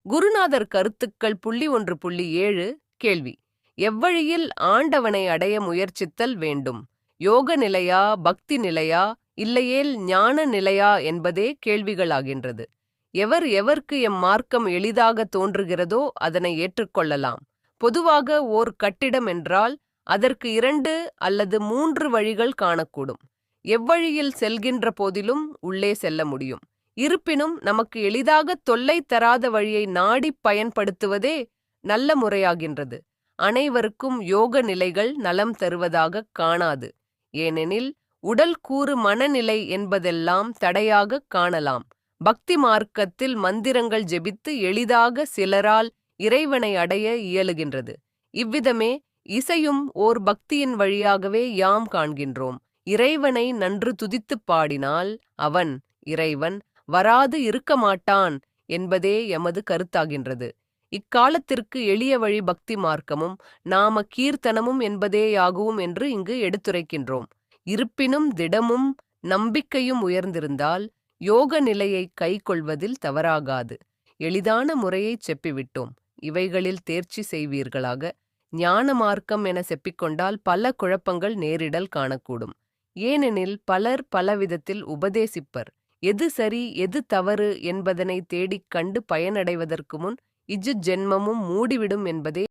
குருநாதர் கருத்துக்கள் 1.7 கேள்வி. எவ்வழியில் ஆண்டவனை அடைய முயற்சித்தல் வேண்டும்? யோக நிலையா, பக்தி நிலையா, இல்லையேல் ஞான நிலையா என்பதே கேள்விகளாகின்றது. எவர் எவர்க்கு மார்க்கம் எளிதாக தோன்றுகிறதோ அதனை ஏற்றுக்கொள்ளலாம். பொதுவாக ஓர் கட்டிடம் என்றால் அதற்கு 2 அல்லது 3 வழிகள் காணக்கூடும். எவ்வழியில் செல்கின்ற போதிலும் உள்ளே செல்ல முடியும். இருப்பினும் நமக்கு எளிதாக தொல்லை தராத வழியை நாடி பயன்படுத்துவதே நல்ல முறையாகின்றது. அனைவருக்கும் யோக நிலைகள் நலம் தருவதாக காணாது. ஏனெனில் உடல் கூறு மனநிலை என்பதெல்லாம் தடையாக காணலாம். பக்தி மார்க்கத்தில் மந்திரங்கள் ஜெபித்து எளிதாக சிலரால் இறைவனை அடைய இயலுகின்றது. இவ்விதமே இசையும் ஓர் பக்தியின் வழியாகவே யாம் காண்கின்றோம். இறைவனை நன்று துதித்துப் பாடினால் அவன் இறைவன் வராது இருக்க மாட்டான் என்பதே எமது கருத்தாகின்றது. இக்காலத்திற்கு எளிய வழி பக்தி மார்க்கமும் நாம கீர்த்தனமும் என்பதேயாகும் என்று இங்கு எடுத்துரைக்கின்றோம். இருப்பினும் திடமும் நம்பிக்கையும் உயர்ந்திருந்தால் யோக நிலையை கைக்கொள்வதில் தவறாகாது. எளிதான முறையைச் செப்பிவிட்டோம். இவைகளில் தேர்ச்சி செய்வீர்களாக. ஞான மார்க்கம் என செப்பிக்கொண்டால் பல குழப்பங்கள் நேரிடல் காணக்கூடும். ஏனெனில் பலர் பலவிதத்தில் உபதேசிப்பர். எது சரி எது தவறு என்பதனை தேடிக் கண்டு பயனடைவதற்கு முன் ஜென்மமும் மூடிவிடும் என்பதே